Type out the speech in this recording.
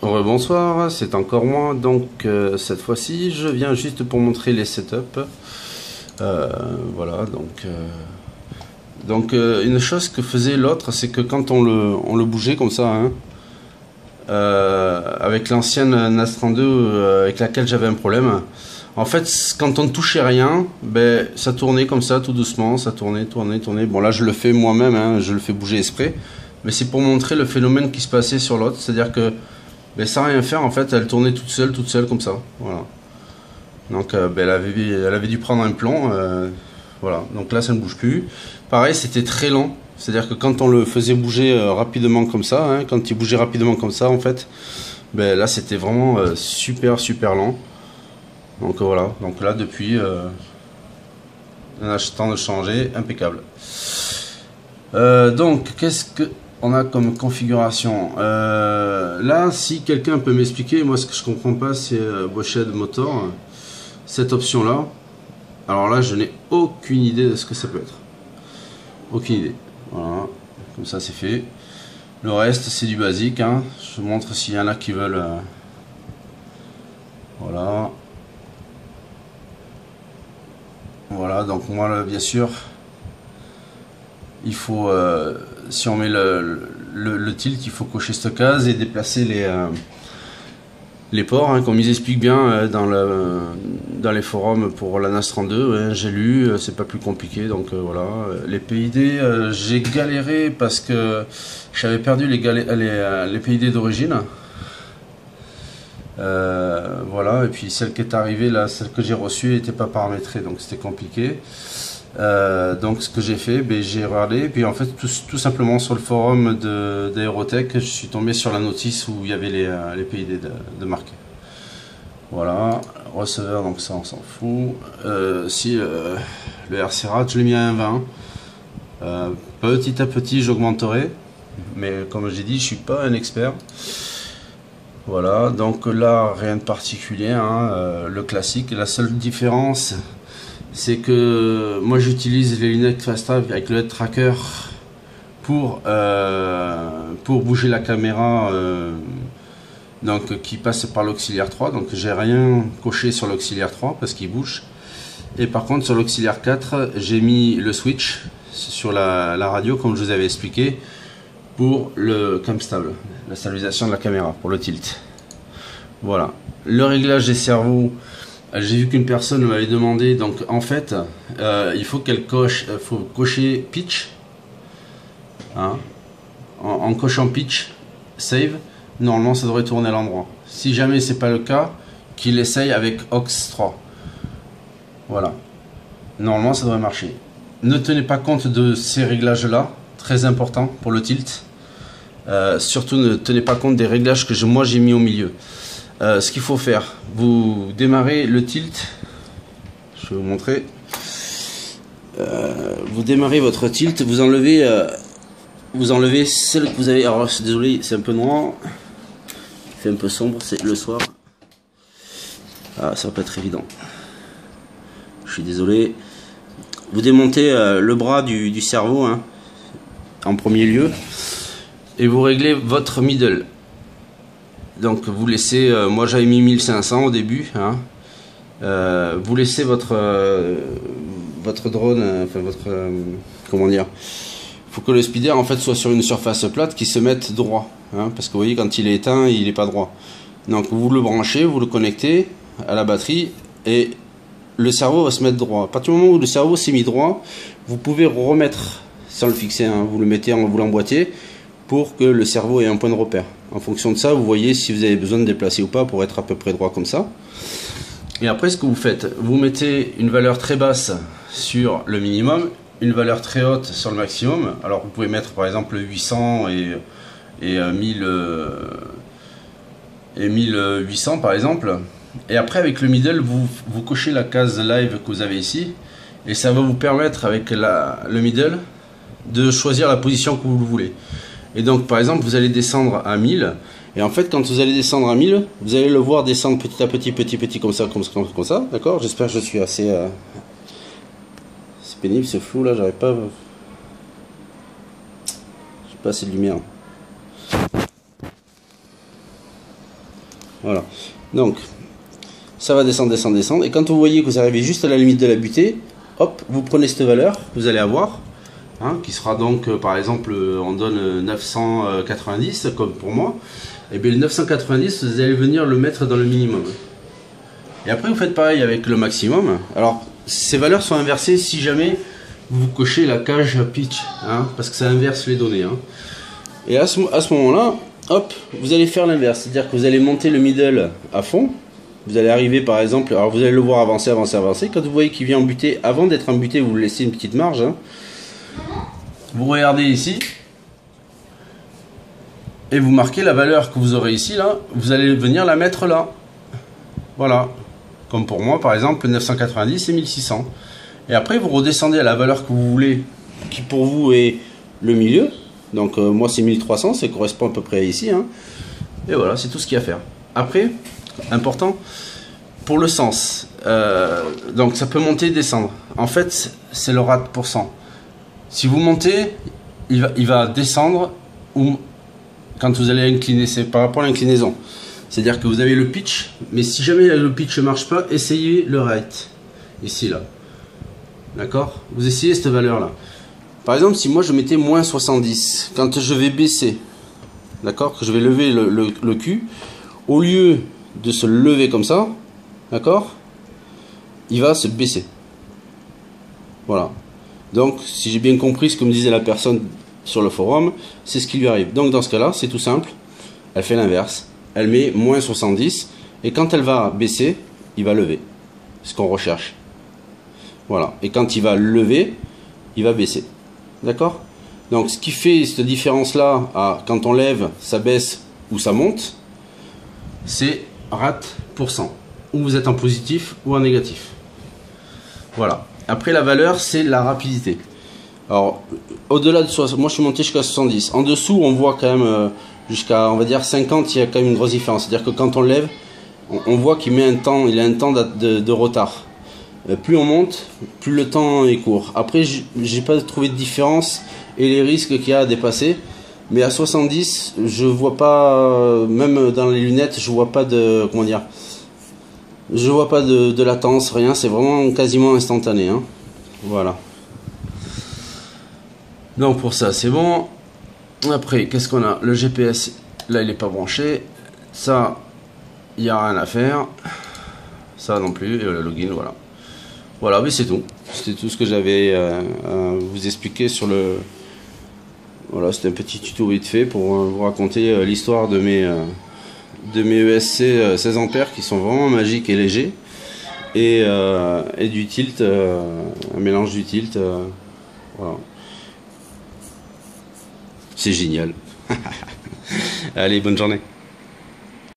Bonsoir, c'est encore moi. Donc cette fois-ci, je viens juste pour montrer les setups. Voilà, une chose que faisait l'autre, c'est que quand on le bougeait comme ça, hein, avec l'ancienne NAS 32 avec laquelle j'avais un problème, en fait, quand on ne touchait rien, ben, ça tournait comme ça, tout doucement, ça tournait. Bon, là, je le fais moi-même, hein, je le fais bouger exprès, mais c'est pour montrer le phénomène qui se passait sur l'autre, c'est-à-dire que ben, sans rien faire, en fait, elle tournait toute seule comme ça. Voilà. Donc, ben, elle avait dû prendre un plomb. Voilà. Donc là, ça ne bouge plus. Pareil, c'était très lent. C'est-à-dire que quand on le faisait bouger rapidement comme ça, hein, quand il bougeait rapidement comme ça, en fait, ben, là, c'était vraiment super lent. Donc voilà. Donc là, depuis, en achetant de changer, impeccable. Donc, qu'est-ce que on a comme configuration là, si quelqu'un peut m'expliquer, moi ce que je comprends pas, c'est Washed Motor, cette option là. Alors là, je n'ai aucune idée de ce que ça peut être. Aucune idée. Voilà, comme ça c'est fait. Le reste c'est du basique, hein. Je vous montre s'il y en a qui veulent. Voilà. Voilà, donc moi là, bien sûr, il faut, si on met le tilt, il faut cocher cette case et déplacer les ports, hein, comme ils expliquent bien dans les forums pour la NAS 32. Ouais, j'ai lu, c'est pas plus compliqué, donc voilà. Les PID, j'ai galéré parce que j'avais perdu les PID d'origine. Voilà, et puis celle qui est arrivée là, celle que j'ai reçue n'était pas paramétrée, donc c'était compliqué. Donc ce que j'ai fait, ben, j'ai regardé, puis en fait tout simplement sur le forum d'Aerotech, je suis tombé sur la notice où il y avait les PID de marque. Voilà, receveur, donc ça on s'en fout. Si le RC-RAT, je l'ai mis à 1.20. Petit à petit j'augmenterai, mais comme j'ai dit, je suis pas un expert. Voilà, donc là rien de particulier, hein, le classique. La seule différence, c'est que moi j'utilise les lunettes FastTrack avec le Head Tracker pour bouger la caméra donc, qui passe par l'auxiliaire 3. Donc j'ai rien coché sur l'auxiliaire 3 parce qu'il bouge. Et par contre sur l'auxiliaire 4, j'ai mis le switch sur la radio comme je vous avais expliqué pour le cam stable, la stabilisation de la caméra, pour le tilt. Voilà. Le réglage des cerveaux, j'ai vu qu'une personne m'avait demandé, donc en fait, il faut qu'elle faut cocher pitch, hein, en cochant pitch, save, normalement ça devrait tourner à l'endroit. Si jamais c'est pas le cas, qu'il essaye avec aux 3. Voilà. Normalement ça devrait marcher. Ne tenez pas compte de ces réglages là, très important pour le tilt. Surtout ne tenez pas compte des réglages que moi j'ai mis au milieu. Ce qu'il faut faire, vous démarrez le tilt, je vais vous montrer, vous démarrez votre tilt, vous enlevez celle que vous avez, alors désolé c'est un peu noir, il fait un peu sombre, c'est le soir, ah, ça va pas être évident, je suis désolé. Vous démontez le bras du cerveau, hein, en premier lieu, et vous réglez votre middle. Donc vous laissez, moi j'avais mis 1500 au début, hein. Vous laissez votre drone, enfin votre, comment dire, il faut que le speeder en fait soit sur une surface plate qui se mette droit, hein, parce que vous voyez quand il est éteint il n'est pas droit. Donc vous le branchez, vous le connectez à la batterie et le cerveau va se mettre droit. À partir du moment où le cerveau s'est mis droit, vous pouvez remettre, sans le fixer, hein, vous le mettez, vous l'emboîtez pour que le cerveau ait un point de repère. En fonction de ça, vous voyez si vous avez besoin de déplacer ou pas pour être à peu près droit comme ça. Et après, ce que vous faites, vous mettez une valeur très basse sur le minimum, une valeur très haute sur le maximum. Alors, vous pouvez mettre par exemple 800 et 1800 par exemple. Et après, avec le middle, vous cochez la case live que vous avez ici. Et ça va vous permettre, avec le middle, de choisir la position que vous voulez. Et donc par exemple vous allez descendre à 1000 et en fait quand vous allez descendre à 1000 vous allez le voir descendre petit à petit comme ça, d'accord. J'espère que je suis assez c'est pénible, c'est flou là, j'arrive pas, j'ai pas assez de lumière. Voilà. Donc, ça va descendre, descendre, descendre. Et quand vous voyez que vous arrivez juste à la limite de la butée, hop, vous prenez cette valeur que vous allez avoir, hein, qui sera donc, par exemple, on donne 990, comme pour moi. Et bien le 990, vous allez venir le mettre dans le minimum. Et après, vous faites pareil avec le maximum. Alors, ces valeurs sont inversées si jamais vous cochez la cage pitch, hein, parce que ça inverse les données. Hein. Et à ce moment-là, hop, vous allez faire l'inverse. C'est-à-dire que vous allez monter le middle à fond. Vous allez arriver par exemple, alors vous allez le voir avancer, avancer, avancer. Quand vous voyez qu'il vient en butée, avant d'être en butée, vous laissez une petite marge. Hein. Vous regardez ici. Et vous marquez la valeur que vous aurez ici, là. Vous allez venir la mettre là. Voilà. Comme pour moi, par exemple, 990 et 1600. Et après, vous redescendez à la valeur que vous voulez, qui pour vous est le milieu. Donc, moi, c'est 1300, ça correspond à peu près ici. Hein. Et voilà, c'est tout ce qu'il y a à faire. Après, important, pour le sens. Donc, ça peut monter et descendre. En fait, c'est le rate %. Si vous montez, il va descendre ou quand vous allez incliner. C'est par rapport à l'inclinaison. C'est-à-dire que vous avez le pitch, mais si jamais le pitch ne marche pas, essayez le rate. Ici, là. D'accord? Vous essayez cette valeur-là. Par exemple, si moi je mettais moins 70, quand je vais baisser, d'accord, que je vais lever le cul, au lieu de se lever comme ça, d'accord, il va se baisser. Voilà. Donc, si j'ai bien compris ce que me disait la personne sur le forum, c'est ce qui lui arrive. Donc, dans ce cas-là, c'est tout simple. Elle fait l'inverse. Elle met moins 70, et quand elle va baisser, il va lever. Ce qu'on recherche. Voilà. Et quand il va lever, il va baisser. D'accord? Donc, ce qui fait cette différence-là, quand on lève, ça baisse ou ça monte, c'est rate %. Ou vous êtes en positif ou en négatif. Voilà. Après, la valeur, c'est la rapidité. Alors, au-delà de 60, moi je suis monté jusqu'à 70. En dessous, on voit quand même jusqu'à, on va dire, 50, il y a quand même une grosse différence. C'est-à-dire que quand on lève, on voit qu'il met un temps, il a un temps de retard. Plus on monte, plus le temps est court. Après, j'ai pas trouvé de différence et les risques qu'il y a à dépasser. Mais à 70, je vois pas, même dans les lunettes, je vois pas de, comment dire, je vois pas de latence, rien. C'est vraiment quasiment instantané. Hein. Voilà. Donc pour ça, c'est bon. Après, qu'est-ce qu'on a? Le GPS, là, il n'est pas branché. Ça, il n'y a rien à faire. Ça non plus. Et le login, voilà. Voilà, mais c'est tout. C'était tout ce que j'avais à vous expliquer sur le... Voilà, c'était un petit tuto vite fait pour vous raconter l'histoire de mes ESC 16 ampères qui sont vraiment magiques et légers. Et du tilt, un mélange du tilt. Voilà. C'est génial. Allez, bonne journée.